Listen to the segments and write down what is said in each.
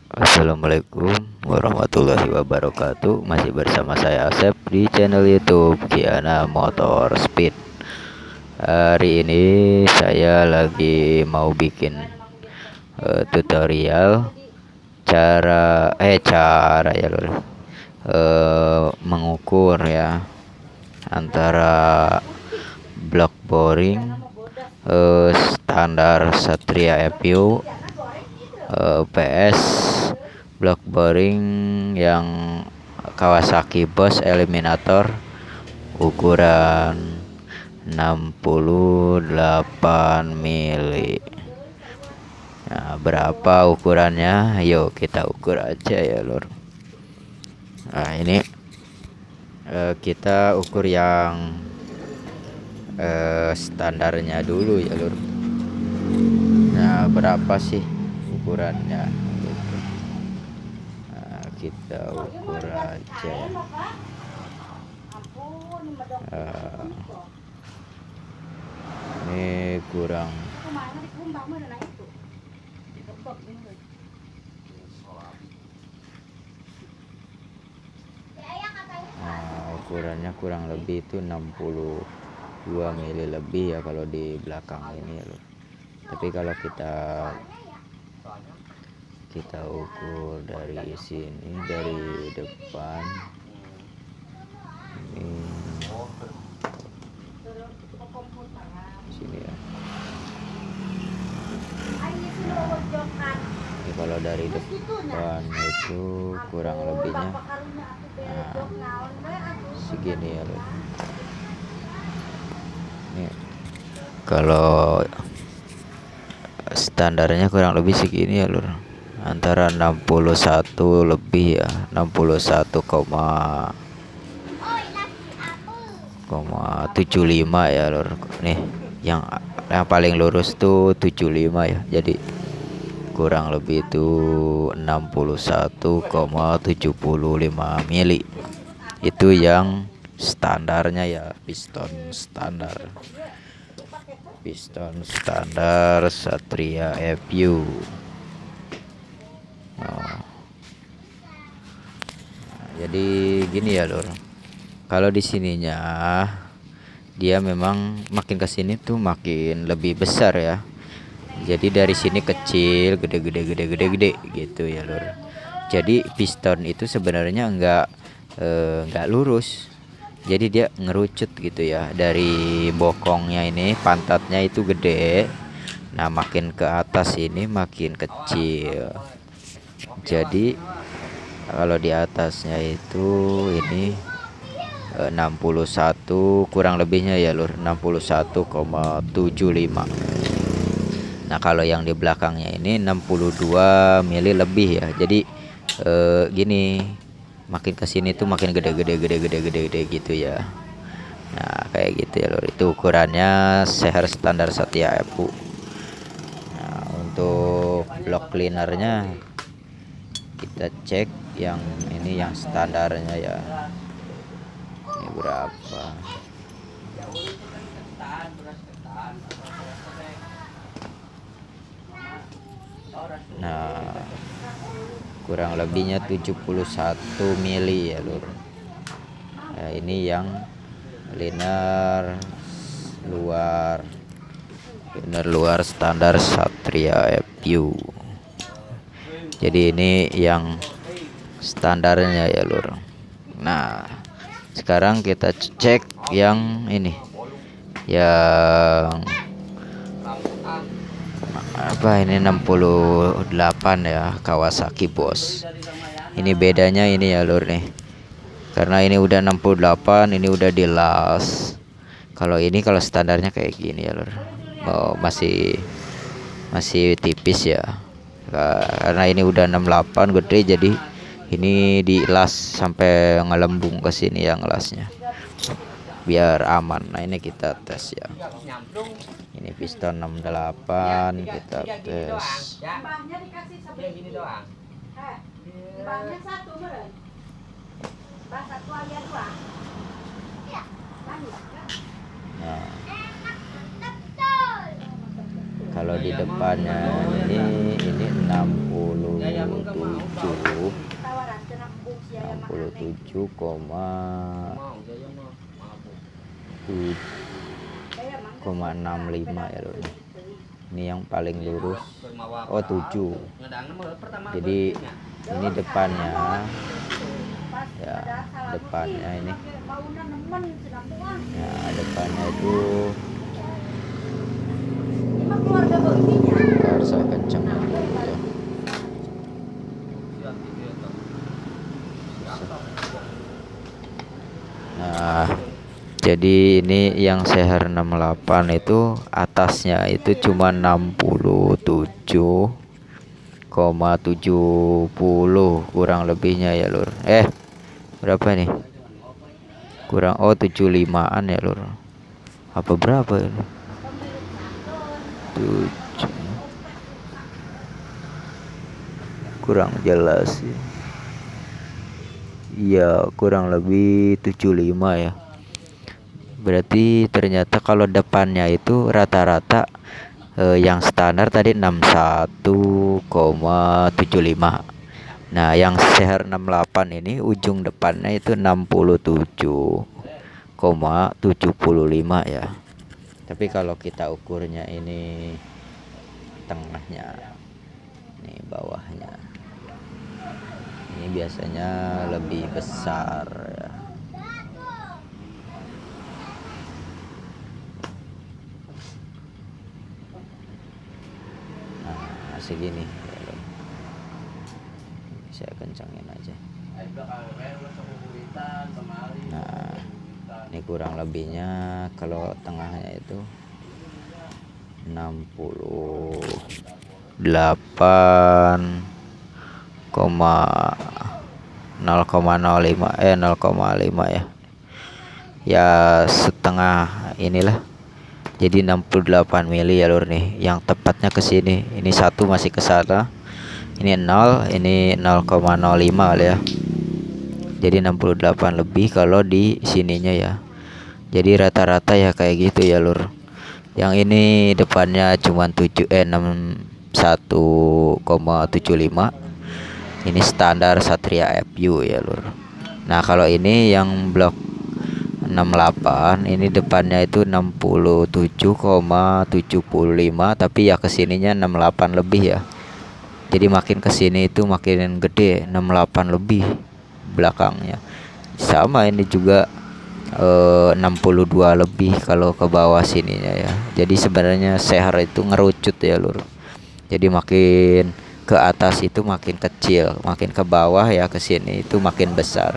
Assalamualaikum warahmatullahi wabarakatuh. Masih bersama saya Asep di channel YouTube Kiana Motor Speed. Hari ini saya lagi mau bikin tutorial cara ya lur, mengukur ya antara block boring standar Satria FU PS block boring yang Kawasaki Boss Eliminator ukuran 68 mili. Nah, berapa ukurannya? Yuk kita ukur aja ya lur. Nah, ini kita ukur yang standarnya dulu ya lur. Nah, berapa sih ukurannya gitu. Nah, kita ukur aja ya. Ini kurang ukurannya kurang lebih itu 62 mili lebih ya kalau di belakang ini ya loh. Tapi kalau kita ukur dari sini, dari depan ini sini ya. Ini kalau dari depan itu kurang lebihnya segini ya loh. Ini kalau standarnya kurang lebih segini ya lur, antara 61 lebih ya, 61,75 ya lur. Nih yang paling lurus tuh 75 ya, jadi kurang lebih itu 61,75 mili. Itu yang standarnya ya, piston standar Satria FU. Nah, jadi gini ya lur, kalau di sininya dia memang makin kesini tuh makin lebih besar ya. Jadi dari sini kecil, gede gitu ya lur. Jadi piston itu sebenarnya enggak lurus. Jadi dia ngerucut gitu ya. Dari bokongnya ini, pantatnya itu gede. Nah, makin ke atas ini makin kecil. Jadi kalau di atasnya itu ini 61 kurang lebihnya ya lur, 61,75. Nah, kalau yang di belakangnya ini 62 mili lebih ya. Jadi gini, makin kesini tuh makin gede gitu ya. Nah, kayak gitu ya lur. Itu ukurannya seher standar Satria FU. Nah, untuk block cleanernya kita cek yang ini, yang standarnya ya. Ini berapa? Nah, kurang lebihnya 71 mili ya lur. Nah, ini yang liner luar standar Satria FU. Jadi ini yang standarnya ya lur. Nah, sekarang kita cek yang ini, yang apa ini, 68 ya, Kawasaki Boss. Ini bedanya ini ya lur nih, karena ini udah 68, ini udah di las. Kalau standarnya kayak gini ya lur. Masih tipis ya, karena ini udah 68 gede, jadi ini di las sampai ngelembung ke sini yang lasnya biar aman. Nah, ini kita tes ya. Ini piston 68 kita tes. Nah, kalau di depannya ini 67 67,65 ya lur. Ini yang paling lurus. Oh 7. Jadi ini depannya ya, depannya ini ya, depannya itu harus kencang ya. Nah, jadi ini yang CHR 68 itu atasnya itu cuma 67,70 kurang lebihnya ya lur. Berapa nih? Kurang 75-an ya lur. Apa berapa ini? 7. Kurang jelas sih. Iya, kurang lebih 75 ya. Berarti ternyata kalau depannya itu rata-rata yang standar tadi 61,75. Nah, yang CHR 68 ini ujung depannya itu 67,75 ya. Tapi kalau kita ukurnya ini tengahnya, ini bawahnya, ini biasanya lebih besar ya. Nah, segini ya, saya kencangin aja. Nah, ini kurang lebihnya kalau tengahnya itu 0,05 ya. Ya setengah inilah. Jadi 68 mili ya lur nih. Yang tepatnya ke sini. Ini satu masih ke sana. Ini 0, ini 0,05 ya. Jadi 68 lebih kalau di sininya ya. Jadi rata-rata ya kayak gitu ya lur. Yang ini depannya cuma 61,75. Ini standar Satria FU ya lur. Nah, kalau ini yang blok 68 ini depannya itu 67,75 tapi ya kesininya 68 lebih ya. Jadi makin kesini itu makin gede, 68 lebih belakangnya. Sama ini juga 62 lebih kalau ke bawah sininya ya. Jadi sebenarnya CHR itu ngerucut ya lur. Jadi makin ke atas itu makin kecil, makin ke bawah ya ke sini itu makin besar.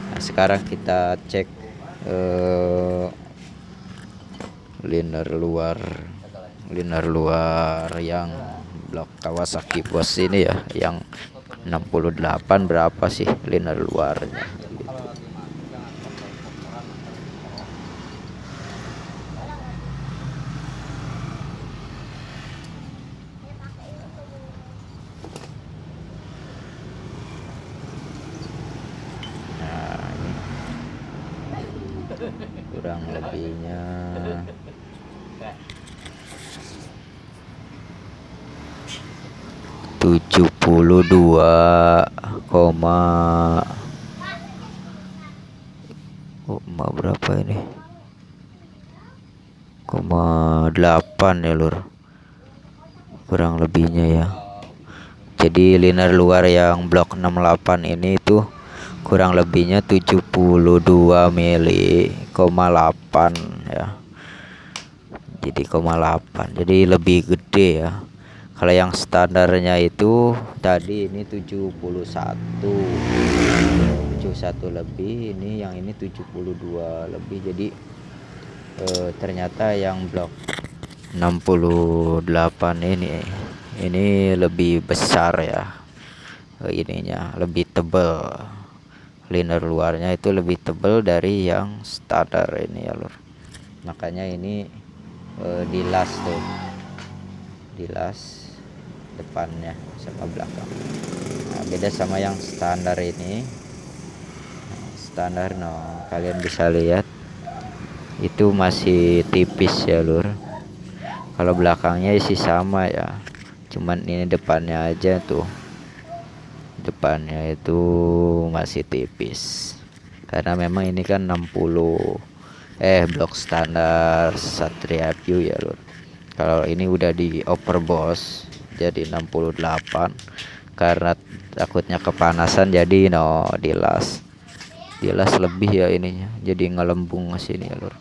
Nah, sekarang kita cek liner luar yang blok Kawasaki Bos ini ya, yang 68 berapa sih liner luarnya gitu. Nah, ini kurang lebihnya 72, berapa ini? 8 ya lur. Kurang lebihnya ya. Jadi liner luar yang blok 68 ini tuh kurang lebihnya 72 mili, 8 ya. Jadi 8. Jadi lebih gede ya. Kalau yang standarnya itu tadi ini 71 lebih, ini yang ini 72 lebih. Jadi ternyata yang blok 68 ini lebih besar ya. Ininya lebih tebal. Liner luarnya itu lebih tebal dari yang standar ini ya lur. Makanya ini dilas tuh. Dilas depannya sama belakang. Nah, beda sama yang standar ini. Standar kalian bisa lihat itu masih tipis ya lur. Kalau belakangnya sih sama ya, cuman ini depannya aja tuh depannya itu masih tipis karena memang ini kan 60 blok standar Satria View ya lur. Kalau ini udah di overboss jadi 68 karena takutnya kepanasan jadi dilas lebih ya ininya, jadi ngelembung ke sini ya lur.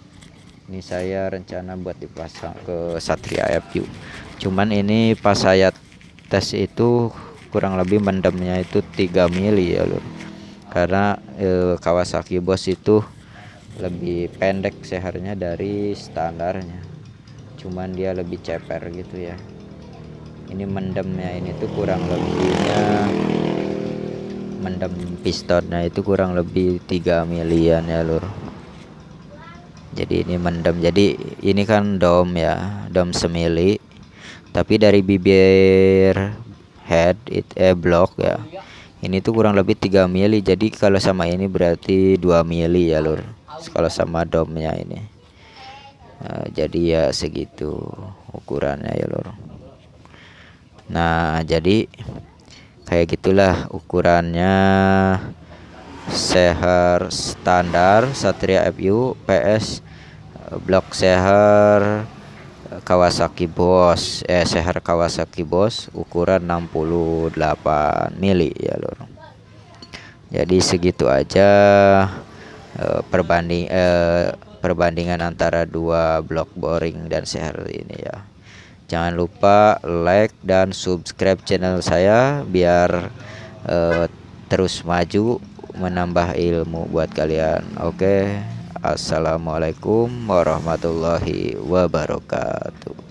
Ini saya rencana buat dipasang ke Satria FU, cuman ini pas saya tes itu kurang lebih mendemnya itu 3 mili ya lur, karena Kawasaki Boss itu lebih pendek sehernya dari standarnya, cuman dia lebih ceper gitu ya. Ini mendemnya ini tuh kurang lebihnya, mendem pistonnya itu kurang lebih 3 milian ya lur. Jadi ini mendem, jadi ini kan dom ya, dom semili, tapi dari bibir blok ya ini tuh kurang lebih 3 mili. Jadi kalau sama ini berarti 2 mili ya lur, kalau sama domnya ini. Nah, jadi ya segitu ukurannya ya lur. Nah jadi kayak gitulah ukurannya seher standar Satria FU PS blok seher Kawasaki Boss, seher Kawasaki Boss ukuran 68 mili ya lur. Jadi segitu aja perbandingan antara dua blok boring dan seher ini ya. Jangan lupa like dan subscribe channel saya biar terus maju menambah ilmu buat kalian. Oke. Assalamualaikum warahmatullahi wabarakatuh.